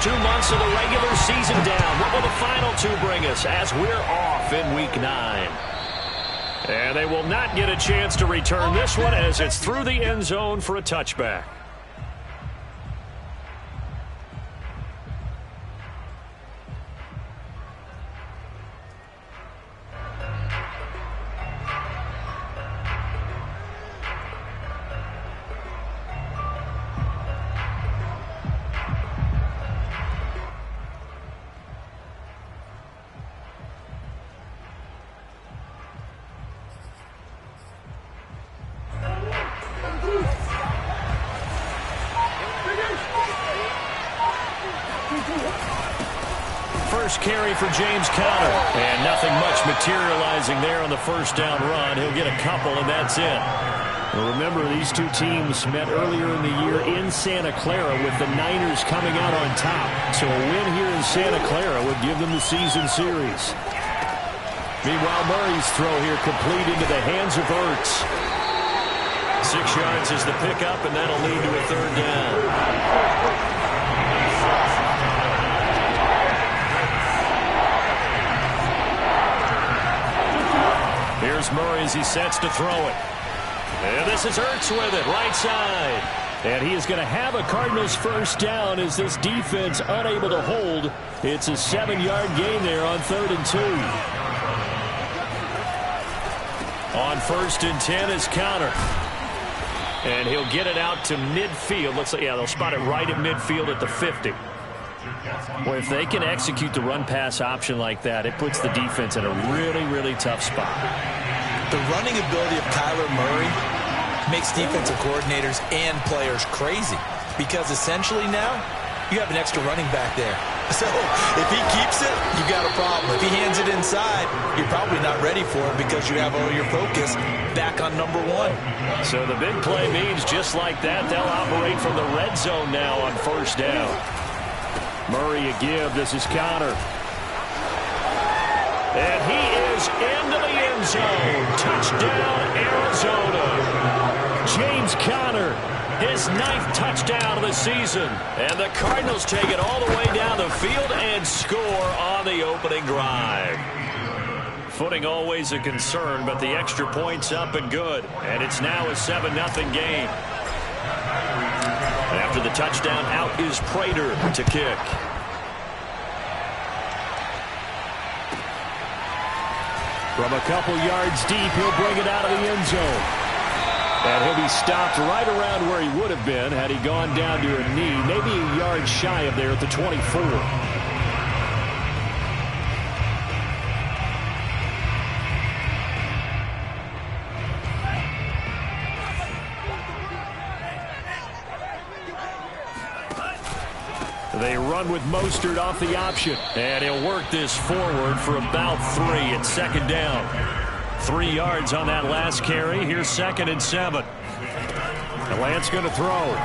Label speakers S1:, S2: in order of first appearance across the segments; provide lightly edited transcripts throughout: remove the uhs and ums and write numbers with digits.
S1: 2 months of the regular season down. What will the final 2 bring us as we're off in Week 9? And they will not get a chance to return this one as it's through the end zone for a touchback. First carry for James Conner. And nothing much materializing there on the first down run. He'll get a couple, and that's it. Well, remember, these 2 teams met earlier in the year in Santa Clara with the Niners coming out on top. So a win here in Santa Clara would give them the season series. Meanwhile, Murray's throw here complete into the hands of Ertz. 6 yards is the pickup, and that'll lead to a 3rd down. Here's Murray as he sets to throw it. And this is Ertz with it, right side. And he is going to have a Cardinals first down as this defense unable to hold. It's a 7-yard gain there on 3rd and 2. On 1st and 10 is Conner. And he'll get it out to midfield. Looks like, yeah, they'll spot it right at midfield at the 50. Well, if they can execute the run-pass option like that, it puts the defense in a really, really tough spot.
S2: The running ability of Kyler Murray makes defensive coordinators and players crazy because essentially now you have an extra running back there. So if he keeps it, you got a problem. If he hands it inside, you're probably not ready for it because you have all your focus back on number 1.
S1: So the big play means just like that, they'll operate from the red zone now on 1st down. Murray a give. This is Conner. And he is into the end zone. Touchdown, Arizona. James Conner, his 9th touchdown of the season. And the Cardinals take it all the way down the field and score on the opening drive. Footing always a concern, but the extra point's up and good. And it's now a 7-0 game. After the touchdown, out is Prater to kick. From a couple yards deep, he'll bring it out of the end zone. And he'll be stopped right around where he would have been had he gone down to a knee, maybe a yard shy of there at the 24. They run with Mostert off the option. And he'll work this forward for about 3 at 2nd down. 3 yards on that last carry. Here's 2nd and 7. And Lance going to throw.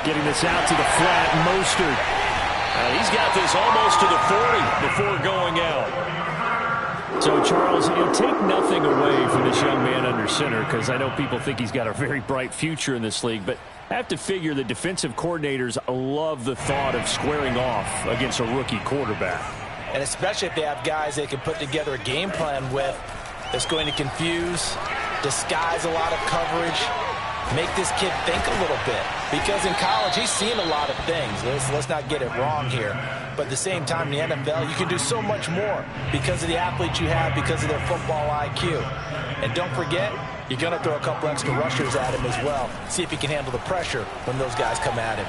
S1: Getting this out to the flat. Mostert. He's got this almost to the 40 before going out. So, Charles, it'll take nothing away from this young man under center because I know people think he's got a very bright future in this league, but I have to figure the defensive coordinators love the thought of squaring off against a rookie quarterback.
S2: And especially if they have guys they can put together a game plan with that's going to confuse, disguise a lot of coverage, make this kid think a little bit. Because in college, he's seen a lot of things. Let's not get it wrong here. But at the same time, in the NFL, you can do so much more because of the athletes you have, because of their football IQ. And don't forget, you're going to throw a couple extra rushers at him as well. See if he can handle the pressure when those guys come at him.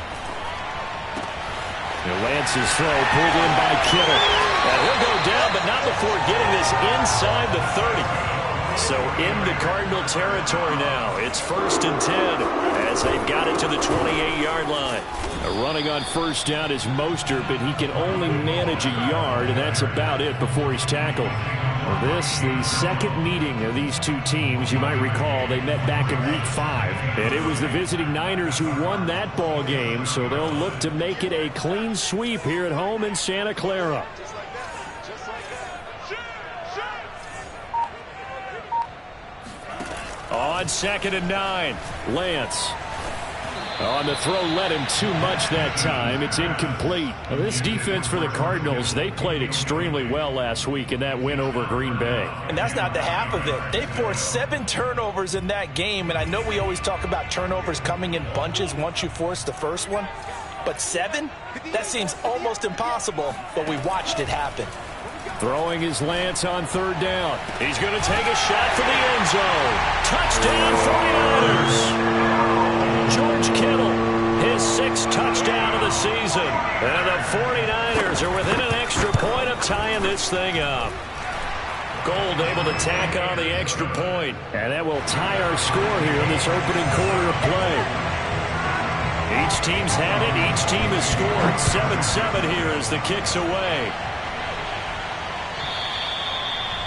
S1: Lance's throw pulled in by Kittle. And he'll go down, but not before getting this inside the 30. So into Cardinal territory now. It's 1st and 10 as they've got it to the 28-yard line. Running on 1st down is Mostert, but he can only manage a yard, and that's about it before he's tackled. Well, this, the second meeting of these 2 teams. You might recall they met back in Week 5, and it was the visiting Niners who won that ball game, so they'll look to make it a clean sweep here at home in Santa Clara. On 2nd and 9, Lance. Oh, and the throw led him too much that time. It's incomplete. Now, this defense for the Cardinals, they played extremely well last week in that win over Green Bay.
S2: And that's not the half of it. They forced 7 turnovers in that game, and I know we always talk about turnovers coming in bunches once you force the first one, but 7? That seems almost impossible, but we watched it happen.
S1: Throwing his Lance on 3rd down. He's going to take a shot for the end zone. Touchdown 49ers! George Kittle, his 6th touchdown of the season. And the 49ers are within an extra point of tying this thing up. Gold able to tack on the extra point. And that will tie our score here in this opening quarter of play. Each team's had it. Each team has scored. 7-7 here as the kick's away.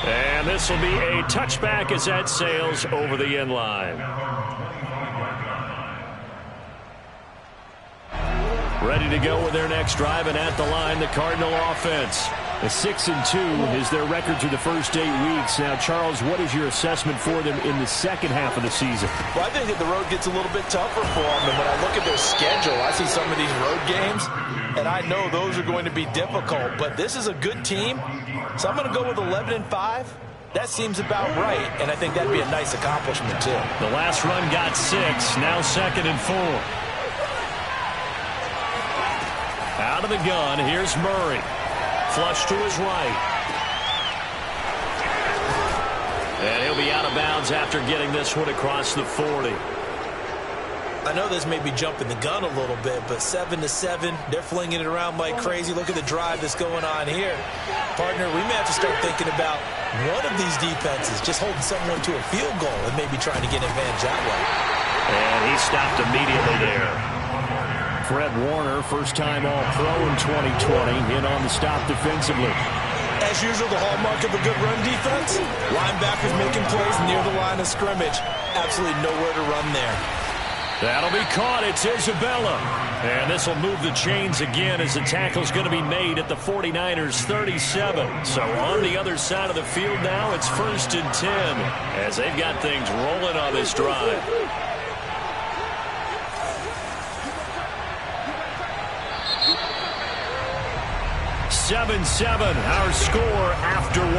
S1: And this will be a touchback as that sails over the end line. Ready to go with their next drive, and at the line, the Cardinal offense. A 6-2 is their record through the first 8 weeks. Now, Charles, what is your assessment for them in the second half of the season?
S2: Well, I think that the road gets a little bit tougher for them. And when I look at their schedule, I see some of these road games, and I know those are going to be difficult. But this is a good team, so I'm going to go with 11-5. That seems about right, and I think that'd be a nice accomplishment, too.
S1: The last run got 6, now 2nd and 4. Out of the gun, here's Murray. Flush to his right. And he'll be out of bounds after getting this one across the 40.
S2: I know this may be jumping the gun a little bit, but 7-7, they're flinging it around like crazy. Look at the drive that's going on here. Partner, we may have to start thinking about one of these defenses just holding someone to a field goal and maybe trying to get an advantage that way.
S1: And he stopped immediately there. Fred Warner, first-time All-Pro in 2020, in on the stop defensively.
S2: As usual, the hallmark of a good run defense, linebackers making plays near the line of scrimmage. Absolutely nowhere to run there.
S1: That'll be caught. It's Isabella. And this will move the chains again as the tackle's going to be made at the 49ers 37. So on the other side of the field now, it's 1st and 10 as they've got things rolling on this drive. Seven, our score after 1.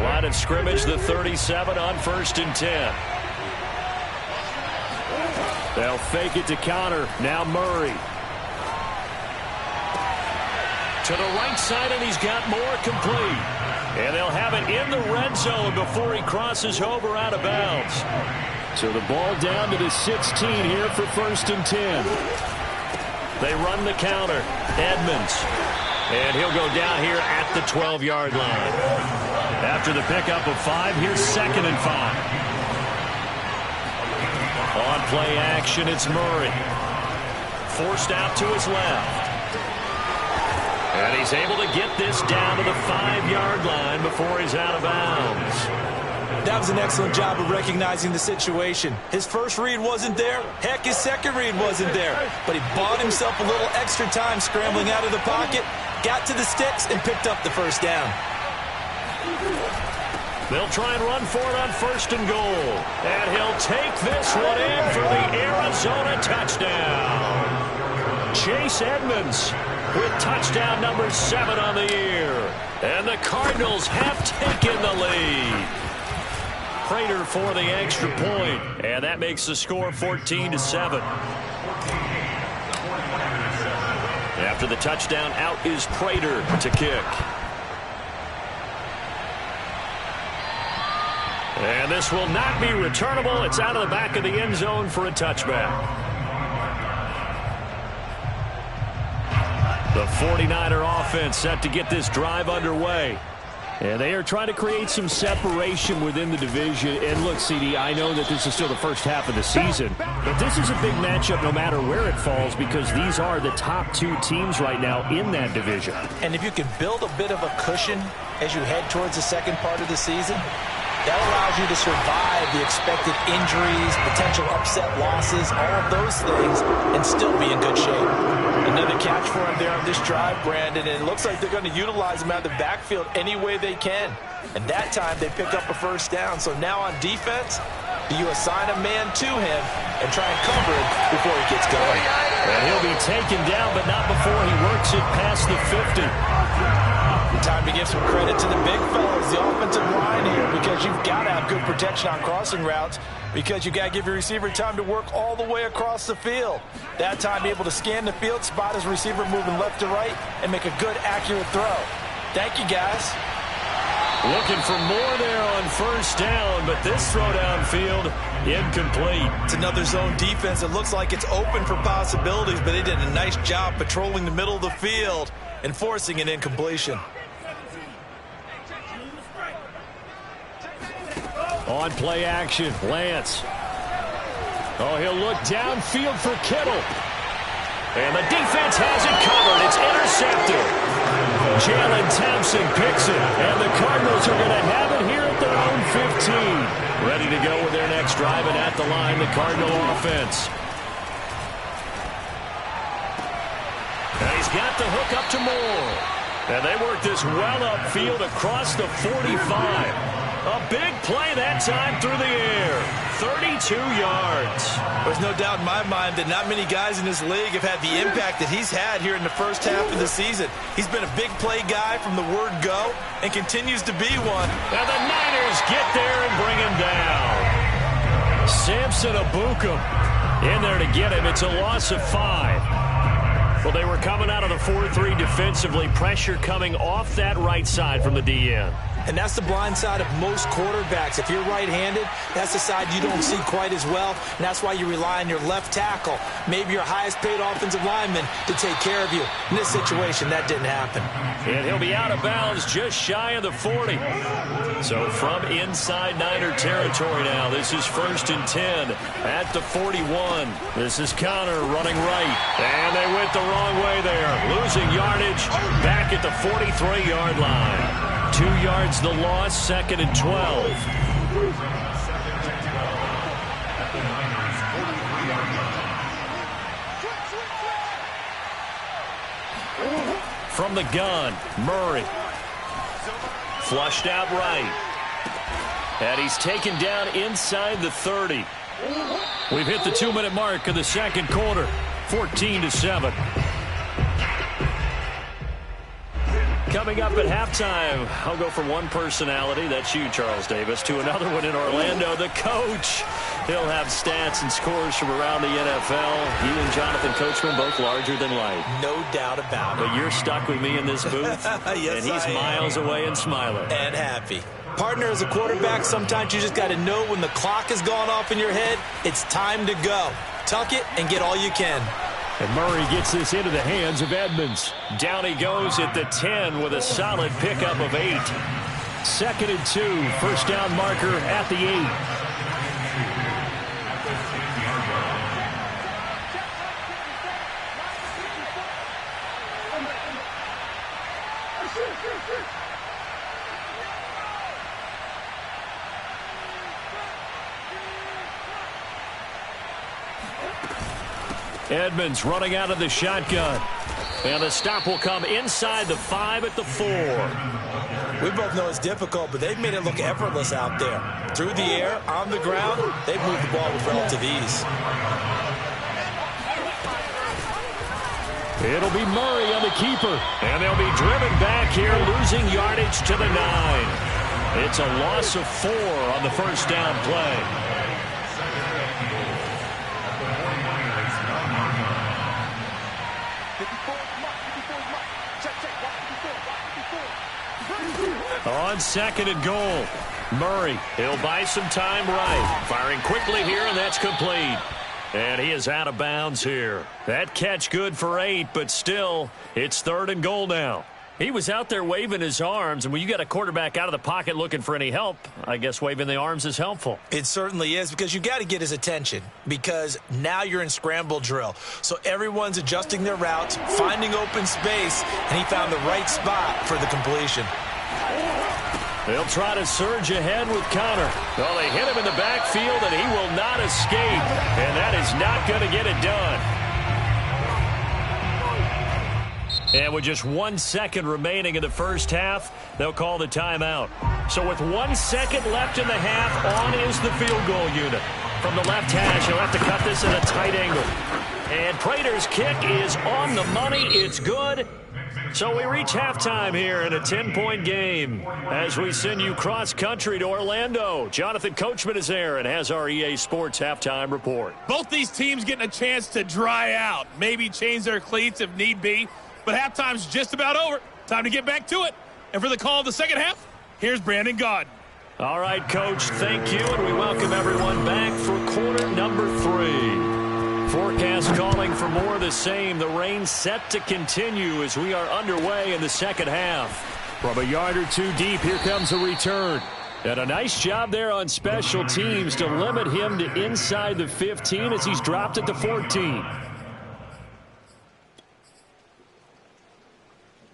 S1: Line of scrimmage, the 37 on 1st and 10. They'll fake it to counter. Now Murray. To the right side, and he's got more complete. And they'll have it in the red zone before he crosses over out of bounds. So the ball down to the 16 here for 1st and 10. They run the counter. Edmonds. And he'll go down here at the 12-yard line. After the pickup of 5, here's 2nd and 5. On play action, it's Murray. Forced out to his left. And he's able to get this down to the 5-yard line before he's out of bounds.
S2: That was an excellent job of recognizing the situation. His first read wasn't there. Heck, his second read wasn't there. But he bought himself a little extra time scrambling out of the pocket, got to the sticks, and picked up the first down.
S1: They'll try and run for it on 1st and goal. And he'll take this one in for the Arizona touchdown. Chase Edmonds with touchdown number 7 on the year. And the Cardinals have taken the lead. Prater for the extra point, and that makes the score 14-7. After the touchdown, out is Prater to kick. And this will not be returnable. It's out of the back of the end zone for a touchback. The 49er offense set to get this drive underway. And they are trying to create some separation within the division. And look, CD, I know that this is still the first half of the season, but this is a big matchup no matter where it falls because these are the top 2 teams right now in that division.
S2: And if you can build a bit of a cushion as you head towards the second part of the season, That allows you to survive the expected injuries, potential upset losses, all of those things, and still be in good shape. Another catch for him there on this drive, Brandon, and it looks like they're going to utilize him out of the backfield any way they can. And that time they pick up a first down. So now on defense, do you assign a man to him and try and cover it before he gets going?
S1: And he'll be taken down, but not before he works it past the 50.
S2: Time to give some credit to the big fellas, the offensive line here, because you've got to have good protection on crossing routes, because you've got to give your receiver time to work all the way across the field. That time, be able to scan the field, spot his receiver moving left to right, and make a good, accurate throw. Thank you, guys.
S1: Looking for more there on first down, but this throw downfield incomplete.
S2: It's another zone defense. It looks like it's open for possibilities, but they did a nice job patrolling the middle of the field and forcing an incompletion.
S1: On play action, Lance. Oh, he'll look downfield for Kittle. And the defense has it covered. It's intercepted. Jalen Thompson picks it. And the Cardinals are going to have it here at their own 15. Ready to go with their next drive, and at the line, the Cardinal offense. And he's got the hook up to Moore. And they work this well upfield across the 45. A big play that time through the air. 32 yards.
S2: There's no doubt in my mind that not many guys in this league have had the impact that he's had here in the first half of the season. He's been a big play guy from the word go and continues to be one.
S1: And the Niners get there and bring him down. Samson Abukum in there to get him. It's a loss of 5. Well, they were coming out of the 4-3 defensively. Pressure coming off that right side from the DN.
S2: And that's the blind side of most quarterbacks. If you're right-handed, that's the side you don't see quite as well. And that's why you rely on your left tackle, maybe your highest-paid offensive lineman, to take care of you. In this situation, that didn't happen.
S1: And he'll be out of bounds just shy of the 40. So from inside Niner territory now, this is 1st and 10 at the 41. This is Connor running right. And they went the wrong way there. Losing yardage back at the 43-yard line. 2 yards the loss, 2nd and 12. From the gun, Murray. Flushed out right. And he's taken down inside the 30. We've hit the 2-minute mark of the second quarter. 14-7. Coming up at halftime, I'll go from one personality, that's you, Charles Davis, to another one in Orlando, the coach. He'll have stats and scores from around the NFL. He and Jonathan Coachman both larger than life.
S2: No doubt about it.
S1: But you're stuck with me in this booth,
S2: yes,
S1: and he's miles away and smiling.
S2: And happy. Partner, as a quarterback, sometimes you just got to know when the clock has gone off in your head, it's time to go. Tuck it and get all you can.
S1: And Murray gets this into the hands of Edmonds. Down he goes at the 10 with a solid pickup of 8. 2nd and 2, first down marker at the 8. Edmonds running out of the shotgun. And the stop will come inside the 5 at the 4.
S2: We both know it's difficult, but they've made it look effortless out there. Through the air, on the ground, they've moved the ball with relative ease.
S1: It'll be Murray on the keeper. And they'll be driven back here, losing yardage to the 9. It's a loss of 4 on the first down play. On 2nd and goal, Murray, he'll buy some time right. Firing quickly here, and that's complete. And he is out of bounds here. That catch good for 8, but still, it's 3rd and goal now. He was out there waving his arms, and when you got a quarterback out of the pocket looking for any help, I guess waving the arms is helpful.
S2: It certainly is, because you got to get his attention, because now you're in scramble drill. So everyone's adjusting their routes, finding open space, and he found the right spot for the completion.
S1: They'll try to surge ahead with Connor. Well, they hit him in the backfield, and he will not escape. And that is not going to get it done. And with just 1 second remaining in the first half, they'll call the timeout. So with 1 second left in the half, on is the field goal unit. From the left hash, he'll have to cut this at a tight angle. And Prater's kick is on the money. It's good. So we reach halftime here in a 10-point game as we send you cross-country to Orlando. Jonathan Coachman is there and has our EA Sports halftime report.
S3: Both these teams getting a chance to dry out, maybe change their cleats if need be. But halftime's just about over. Time to get back to it. And for the call of the second half, here's Brandon Gaudin.
S1: All right, Coach, thank you, and we welcome everyone back for quarter number 3. Forecast calling for more of the same. The rain set to continue as we are underway in the second half. From a yard or two deep, here comes a return. And a nice job there on special teams to limit him to inside the 15 as he's dropped it to 14.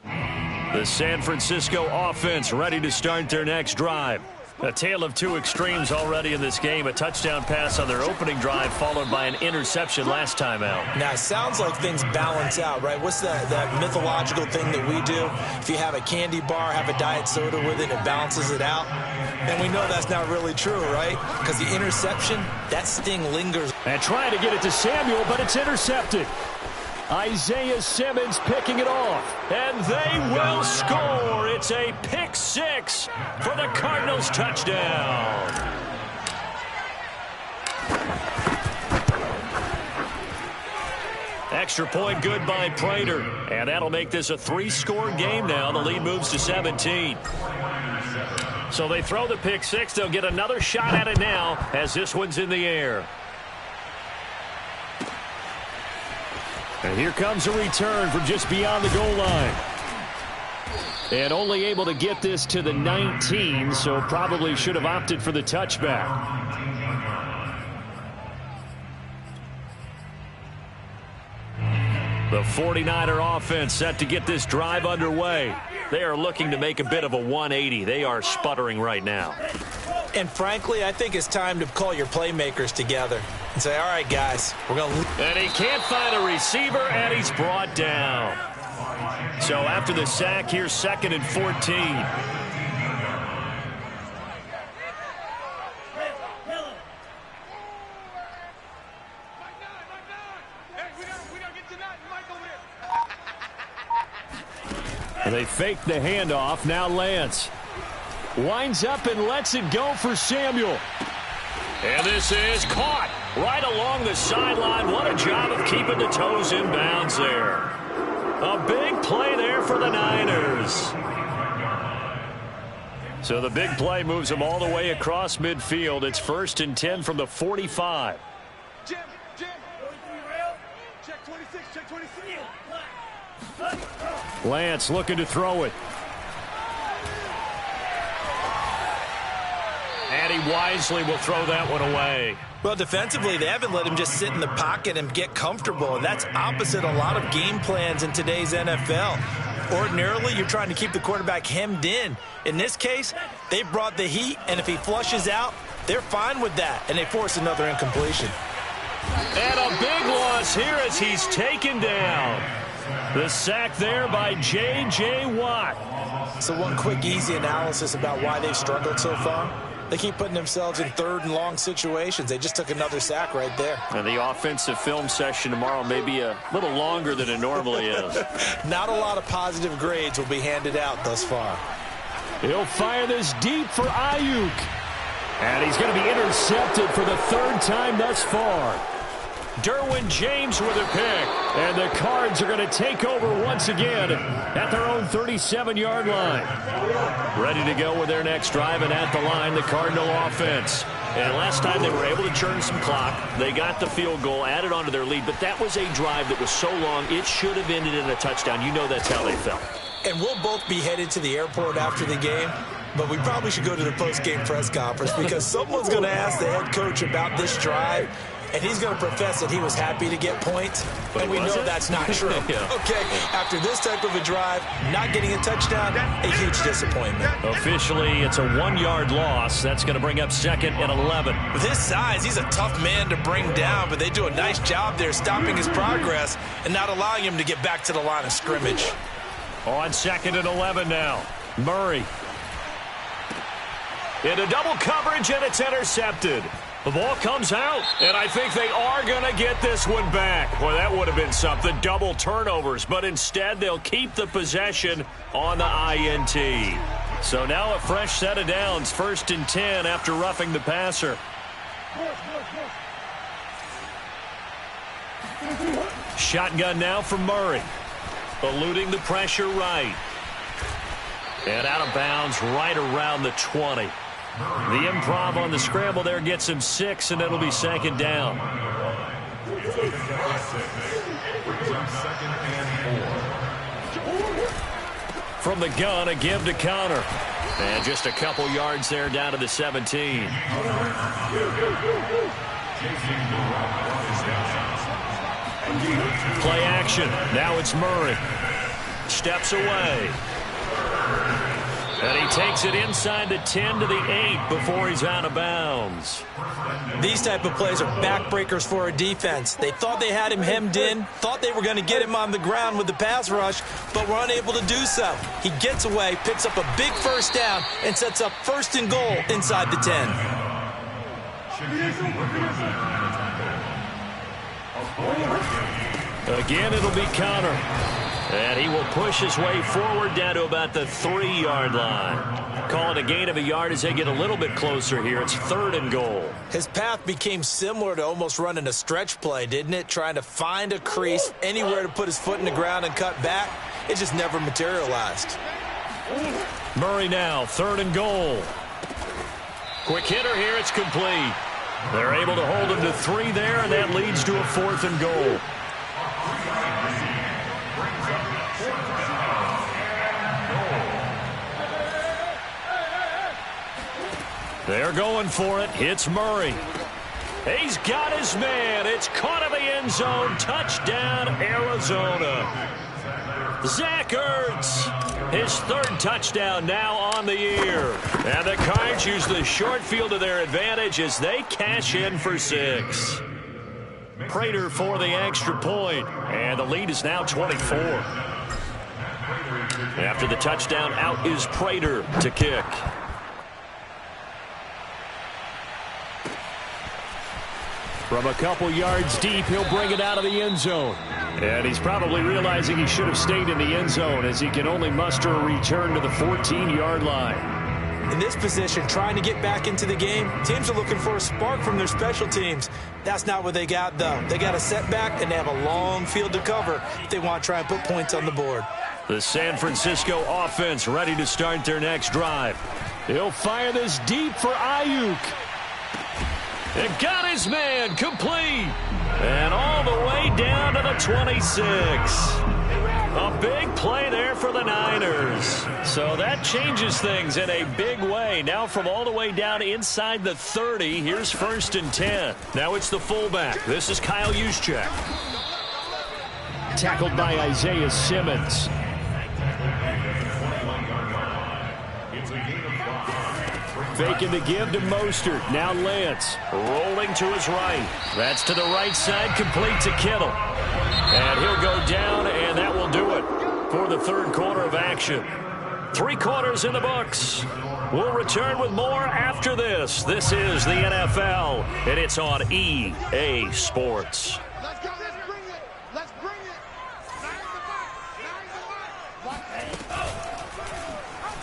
S1: The San Francisco offense ready to start their next drive. A tale of two extremes already in this game. A touchdown pass on their opening drive followed by an interception last time out.
S2: Now, it sounds like things balance out, right? What's that mythological thing that we do? If you have a candy bar, have a diet soda with it, it balances it out. And we know that's not really true, right? Because the interception, that sting lingers.
S1: And trying to get it to Samuel, but it's intercepted. Isaiah Simmons picking it off, and they will score. It's a pick six for the Cardinals touchdown. Extra point good by Prater, and that'll make this a 3-score game now. The lead moves to 17. So they throw the pick six. They'll get another shot at it now as this one's in the air. And here comes a return from just beyond the goal line. And only able to get this to the 19, so probably should have opted for the touchback. The 49er offense set to get this drive underway. They are looking to make a bit of a 180. They are sputtering right now.
S2: And frankly, I think it's time to call your playmakers together and say, all right, guys, we're going to...
S1: And he can't find a receiver, and he's brought down. So after the sack, here's 2nd and 14. And they fake the handoff. Now Lance winds up and lets it go for Samuel. And this is caught right along the sideline. What a job of keeping the toes in bounds there. A big play there for the Niners. So the big play moves them all the way across midfield. It's 1st and 10 from the 45.
S4: Jim, check 26, check 26.
S1: Lance looking to throw it. And he wisely will throw that one away.
S2: Well, defensively, they haven't let him just sit in the pocket and get comfortable, and that's opposite a lot of game plans in today's NFL. Ordinarily, you're trying to keep the quarterback hemmed in. In this case, they brought the heat, and if he flushes out, they're fine with that, and they force another incompletion.
S1: And a big loss here as he's taken down. The sack there by J.J. Watt.
S2: So one quick, easy analysis about why they've struggled so far. They keep putting themselves in 3rd and long situations. They just took another sack right there.
S1: And the offensive film session tomorrow may be a little longer than it normally is.
S2: Not a lot of positive grades will be handed out thus far.
S1: He'll fire this deep for Ayuk. And he's going to be intercepted for the 3rd time thus far. Derwin James with a pick. And the Cards are going to take over once again at their own 37-yard line. Ready to go with their next drive, and at the line, the Cardinal offense. And last time they were able to churn some clock. They got the field goal, added onto their lead, but that was a drive that was so long, it should have ended in a touchdown. You know that's how they felt.
S2: And we'll both be headed to the airport after the game, but we probably should go to the post-game press conference because someone's going to ask the head coach about this drive. and he's going to profess that he was happy to get points, and we know that's not true.
S1: Yeah.
S2: Okay, after this type of a drive, not getting a touchdown, a huge disappointment.
S1: Officially, it's a 1-yard loss. That's going to bring up 2nd and 11.
S2: With his size, he's a tough man to bring down, but they do a nice job there stopping his progress and not allowing him to get back to the line of scrimmage.
S1: On 2nd and 11 now. Murray. Into double coverage, and it's intercepted. The ball comes out, and I think they are going to get this one back. Boy, that would have been something, double turnovers, but instead they'll keep the possession on the INT. So now a fresh set of downs, 1st and 10 after roughing the passer. Shotgun now from Murray. Eluding the pressure right. And out of bounds right around the 20. The improv on the scramble there gets him 6, and it'll be 2nd down. From the gun, a give to Connor. And just a couple yards there down to the 17. Play action. Now it's Murray. Steps away. And he takes it inside the 10 to the 8 before he's out of bounds.
S2: These type of plays are backbreakers for a defense. They thought they had him hemmed in, thought they were going to get him on the ground with the pass rush, but were unable to do so. He gets away, picks up a big 1st down, and sets up 1st and goal inside the 10.
S1: Again, it'll be Connor. And he will push his way forward down to about the 3-yard line. Calling a gain of a yard as they get a little bit closer here. It's 3rd and goal.
S2: His path became similar to almost running a stretch play, didn't it? Trying to find a crease, anywhere to put his foot in the ground and cut back. It just never materialized.
S1: Murray now, 3rd and goal. Quick hitter here, it's complete. They're able to hold him to 3 there, and that leads to a 4th and goal. They're going for it. It's Murray. He's got his man. It's caught in the end zone. Touchdown, Arizona. Zach Ertz, his 3rd touchdown now on the year. And the Cards use the short field to their advantage as they cash in for 6. Prater for the extra point. And the lead is now 24. After the touchdown, out is Prater to kick. From a couple yards deep, he'll bring it out of the end zone. And he's probably realizing he should have stayed in the end zone as he can only muster a return to the 14-yard line.
S2: In this position, trying to get back into the game, teams are looking for a spark from their special teams. That's not what they got, though. They got a setback, and they have a long field to cover if they want to try and put points on the board.
S1: The San Francisco offense ready to start their next drive. He'll fire this deep for Ayuk. And got his man complete. And all the way down to the 26. A big play there for the Niners. So that changes things in a big way. Now from all the way down inside the 30, here's 1st and 10. Now it's the fullback. This is Kyle Juszczyk. Tackled by Isaiah Simmons. Faking the give to Mostert. Now Lance rolling to his right. That's to the right side, complete to Kittle. And he'll go down, and that will do it for the 3rd quarter of action. 3 quarters in the books. We'll return with more after this. This is the NFL, and it's on EA Sports.
S4: Let's go. Let's bring it. Let's bring it.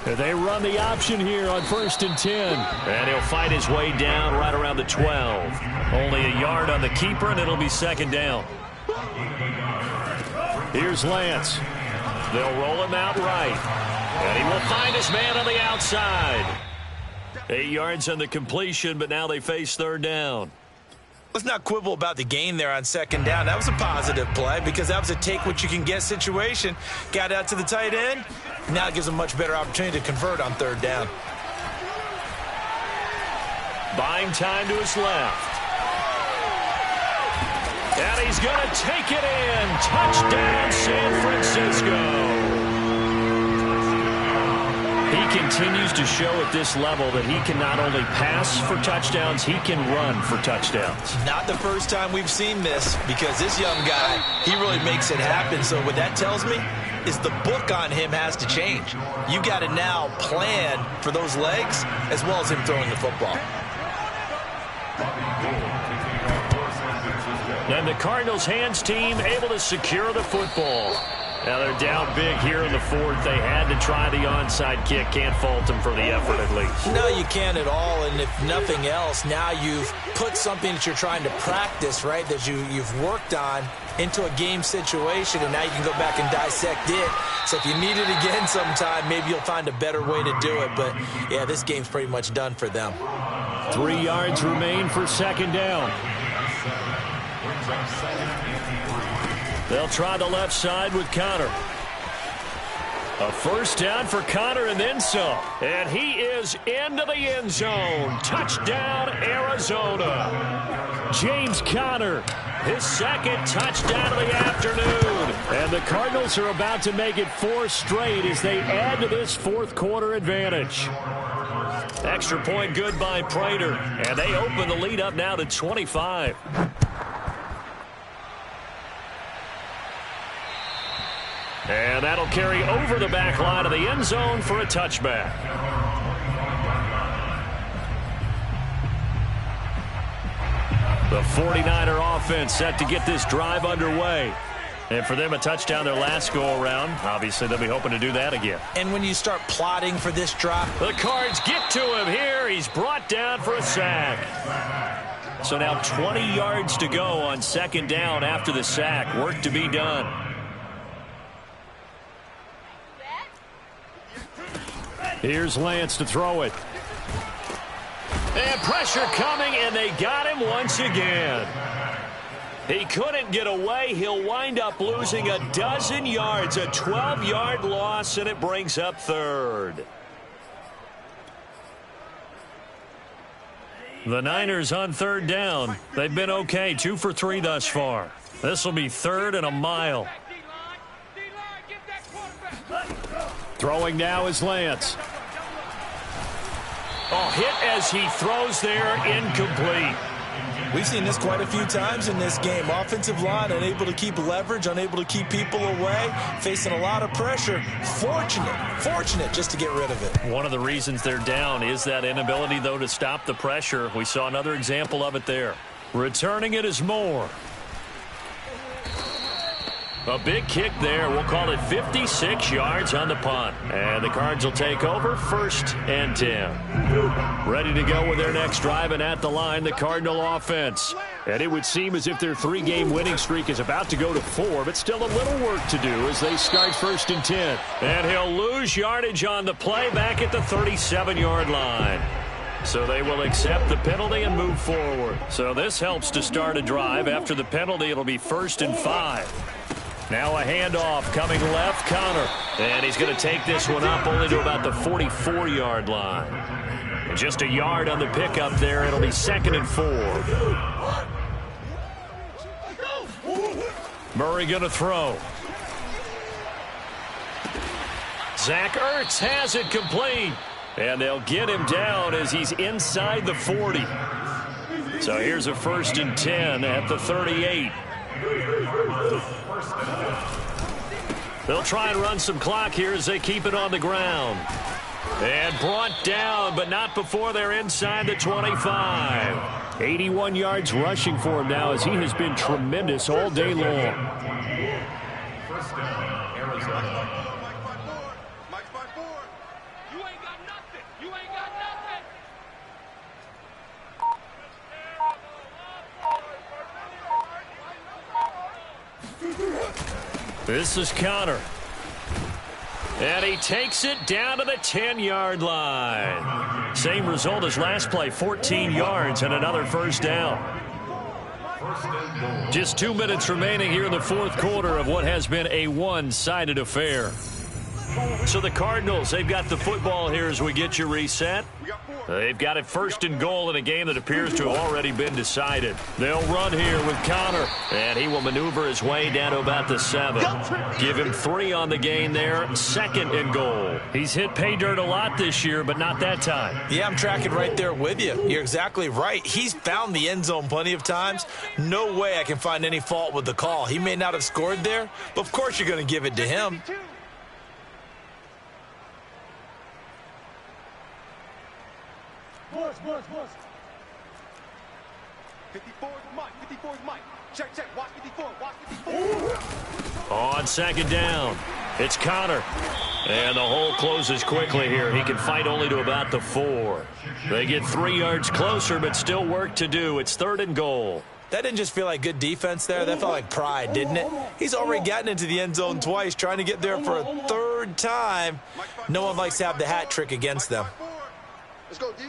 S1: They run the option here on 1st and 10. And he'll fight his way down right around the 12. Only a yard on the keeper, and it'll be 2nd down. Here's Lance. They'll roll him out right. And he will find his man on the outside. 8 yards on the completion, but now they face 3rd down.
S2: Let's not quibble about the gain there on 2nd down. That was a positive play because that was a take-what-you-can-get situation. Got out to the tight end. Now it gives them a much better opportunity to convert on 3rd down.
S1: Buying time to his left. And he's going to take it in. Touchdown, San Francisco. He continues to show at this level that he can not only pass for touchdowns, he can run for touchdowns.
S2: Not the first time we've seen this, because this young guy, he really makes it happen. So what that tells me is the book on him has to change. You got to now plan for those legs as well as him throwing the football.
S1: And the Cardinals hands team able to secure the football. Now they're down big here in the fourth. They had to try the onside kick. Can't fault them for the effort at least.
S2: No, you can't at all. And if nothing else, now you've put something that you're trying to practice, right, that you've worked on into a game situation, and now you can go back and dissect it. So if you need it again sometime, maybe you'll find a better way to do it. But, yeah, this game's pretty much done for them.
S1: 3 yards remain for second down. They'll try the left side with Connor. A first down for Connor and then some. And he is into the end zone. Touchdown, Arizona. James Conner, his second touchdown of the afternoon. And the Cardinals are about to make it 4 straight as they add to this fourth quarter advantage. Extra point good by Prater. And they open the lead up now to 25. And that'll carry over the back line of the end zone for a touchback. The 49er offense set to get this drive underway. And for them, a touchdown their last go-around. Obviously, they'll be hoping to do that again.
S2: And when you start plotting for this drop,
S1: the Cards get to him here. He's brought down for a sack. So now 20 yards to go on second down after the sack. Work to be done. Here's Lance to throw it. And pressure coming, and they got him once again. He couldn't get away. He'll wind up losing a dozen yards, a 12-yard loss, and it brings up third. The Niners on third down. They've been okay, 2 for 3 thus far. This will be third and a mile. Throwing now is Lance. Oh, hit as he throws there, incomplete.
S2: We've seen this quite a few times in this game. Offensive line unable to keep leverage, unable to keep people away, facing a lot of pressure. Fortunate just to get rid of it.
S1: One of the reasons they're down is that inability, though, to stop the pressure. We saw another example of it there. Returning it is Moore. A big kick there. We'll call it 56 yards on the punt. And the Cards will take over, 1st and 10. Ready to go with their next drive, and at the line, the Cardinal offense. And it would seem as if their 3-game winning streak is about to go to 4, but still a little work to do as they start 1st and 10. And he'll lose yardage on the play back at the 37-yard line. So they will accept the penalty and move forward. So this helps to start a drive. After the penalty, it'll be 1st and 5. Now a handoff coming left, Connor. And he's going to take this one up only to about the 44-yard line. And just a yard on the pickup there. It'll be 2nd and 4. Murray going to throw. Zach Ertz has it complete. And they'll get him down as he's inside the 40. So here's a 1st and 10 at the 38. They'll try and run some clock here as they keep it on the ground. And brought down, but not before they're inside the 25. 81 yards rushing for him now as he has been tremendous all day long.
S4: First down, Arizona.
S1: This is Connor. And he takes it down to the 10-yard line. Same result as last play, 14 yards and another 1st down. Just 2 minutes remaining here in the fourth quarter of what has been a one-sided affair. So the Cardinals, they've got the football here as we get you reset. They've got it 1st and goal in a game that appears to have already been decided. They'll run here with Connor, and he will maneuver his way down to about the 7. Give him 3 on the gain there, 2nd and goal. He's hit pay dirt a lot this year, but not that time.
S2: Yeah, I'm tracking right there with you. You're exactly right. He's found the end zone plenty of times. No way I can find any fault with the call. He may not have scored there, but of course you're going to give it to him.
S5: Boys. 54 is Mike. 54 is Mike. Check. Watch 54. Watch 54.
S1: On 2nd down, it's Connor. And the hole closes quickly here. He can fight only to about the 4. They get 3 yards closer, but still work to do. It's 3rd and goal.
S2: That didn't just feel like good defense there. That felt like pride, didn't it? He's already gotten into the end zone twice, trying to get there for a 3rd time. No one likes to have the hat trick against them.
S5: Let's go, D.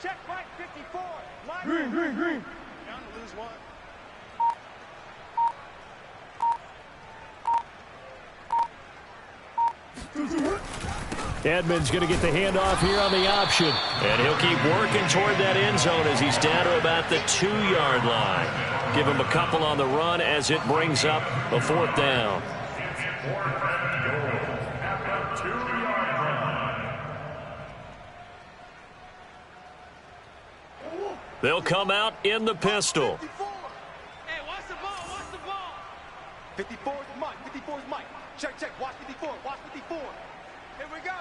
S5: Check Mike 54. Green. Down to lose 1.
S1: Edmonds going to get the handoff here on the option. And he'll keep working toward that end zone as he's down to about the 2-yard line. Give him a couple on the run as it brings up a 4th down. They'll come out in the pistol.
S5: Hey, watch the ball. 54 is Mike. 54 is Mike. Check. Watch 54. Watch 54. Here we go.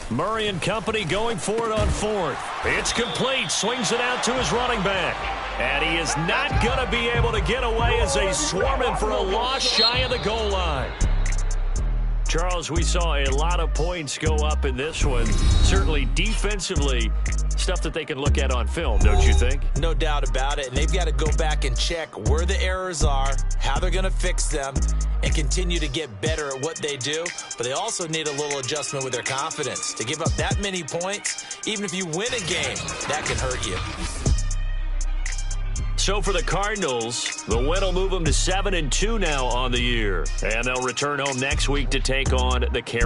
S1: Murray and company going for it on 4th. It's complete. Swings it out to his running back. And he is not going to be able to get away as they swarm him for a loss shy of the goal line. Charles, we saw a lot of points go up in this one. Certainly defensively, stuff that they can look at on film, don't you think?
S2: No doubt about it. And they've got to go back and check where the errors are, how they're going to fix them, and continue to get better at what they do. But they also need a little adjustment with their confidence. To give up that many points, even if you win a game, that can hurt you.
S1: So for the Cardinals, the win will move them to 7-2 now on the year. And they'll return home next week to take on the Carolina.